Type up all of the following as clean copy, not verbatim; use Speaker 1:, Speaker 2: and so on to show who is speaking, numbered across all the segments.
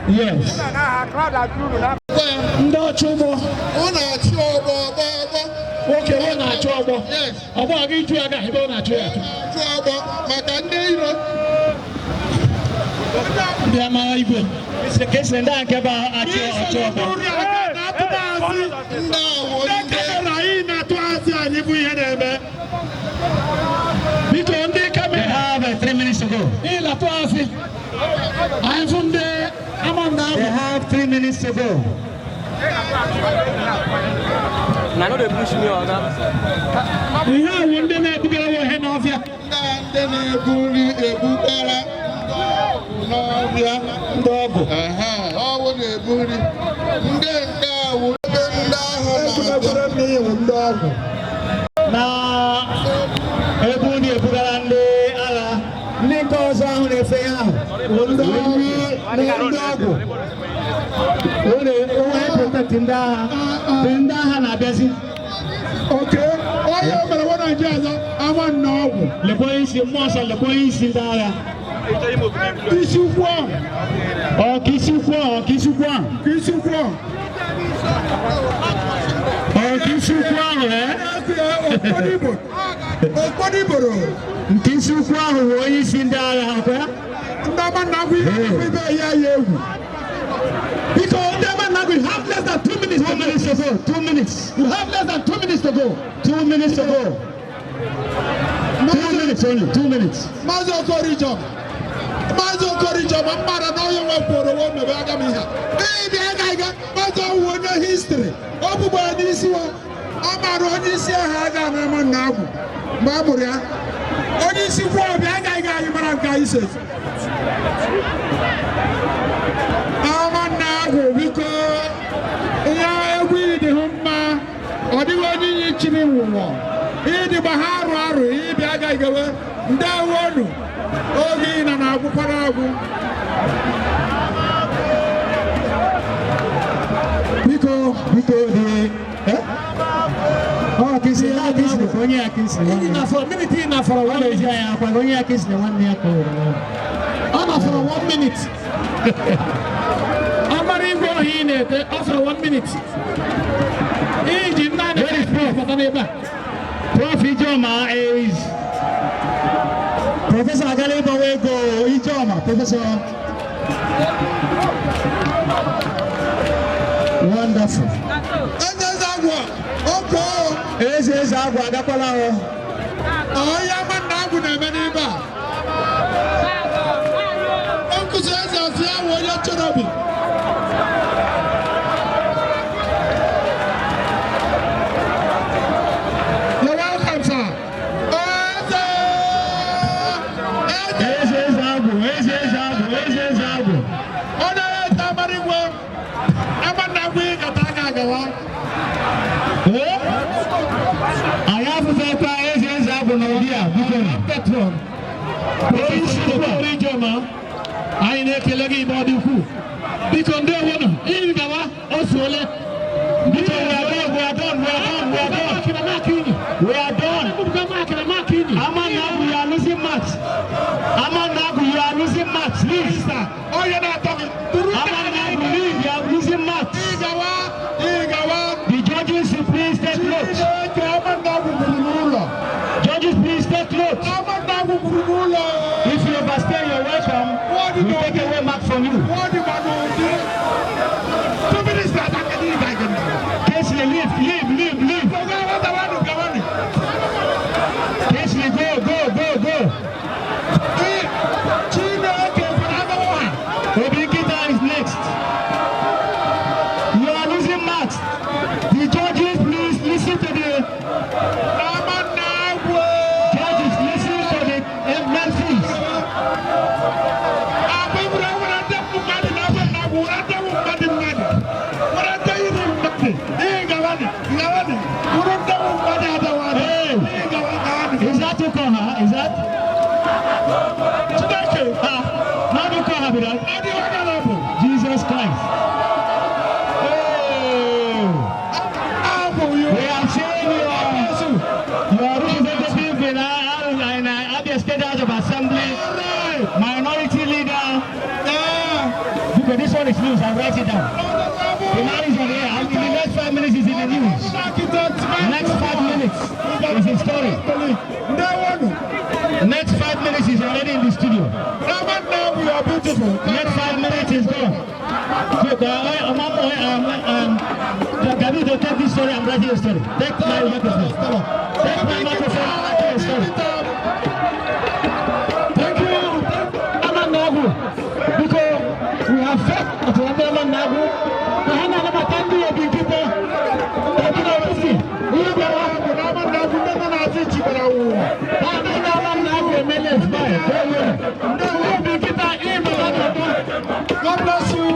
Speaker 1: Yes. No trouble. Okay, we're not trouble. Yes. I'm going to get you a guy. We're not trouble. Mr. Kessler, I can't get They have 3 minutes to go. I'm from there. I'm on now. They have 3 minutes to go. I know they push me on that. We have one day to get our hand off here. Okay. Le boy is monster, le boy is in there. We have less than 2 minutes. 2 minutes to go. 2 minutes. You have less than 2 minutes to go. 2 minutes to go. 2 minutes only. 2 minutes. Mazo Korijo. I'm mad at all you want for the one of Agamia. Baby, I got Mazo won your history. Open by this one. I'm out on this year. I got them now. Maburia. On this year, I got you, man. Guys. After 1 minute. Prof Ijoma is Professor Agaleba Wego Ijoma, Professor. Wonderful. Eze Agwa Agapala. Oh, Yaman Nabu Nebeniba. Uncle says, I want you to be. I have a Petron. I need to let you body who. Because they want to. In Gawa, also, we are done. Amana, we are losing match. Amana, we are losing match. Please, oh, you're not talking. Amana, we are losing match. The judges, please take note. Judges, please take note. If you overstay your welcome, we take away mark from you. Casey, leave. Casey, go. Obikita is next. You are losing marks. The judges, please listen to the judges, listen to the MLCs. Is that Tukoha? Is that? Not Tukoha, but Jesus Christ. We have seen your representative in Abia State House of Assembly, minority leader.
Speaker 2: because this one is news. I'll write it down. The man is on the air. In the next 5 minutes, he's in the news. Next 5 minutes is his story. Next 5 minutes, he's already in the studio.
Speaker 1: We are beautiful.
Speaker 2: Next 5 minutes is gone. Gabi, don't take this story. I'm writing a story. Take my microphone. Take my microphone. I'm writing a story. Thank you, Aman Nagu, because we have faith at Aman Nagu. The hand of the Tandu of the people.
Speaker 1: God bless you.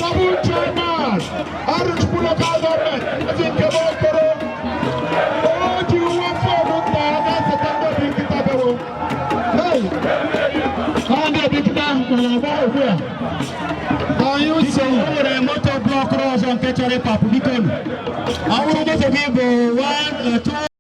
Speaker 1: Double chairman, Orange Local Government, I think about oh, do you want for that's a double hey, how you say a motor block cross on Petro Republic? I want to give 1 2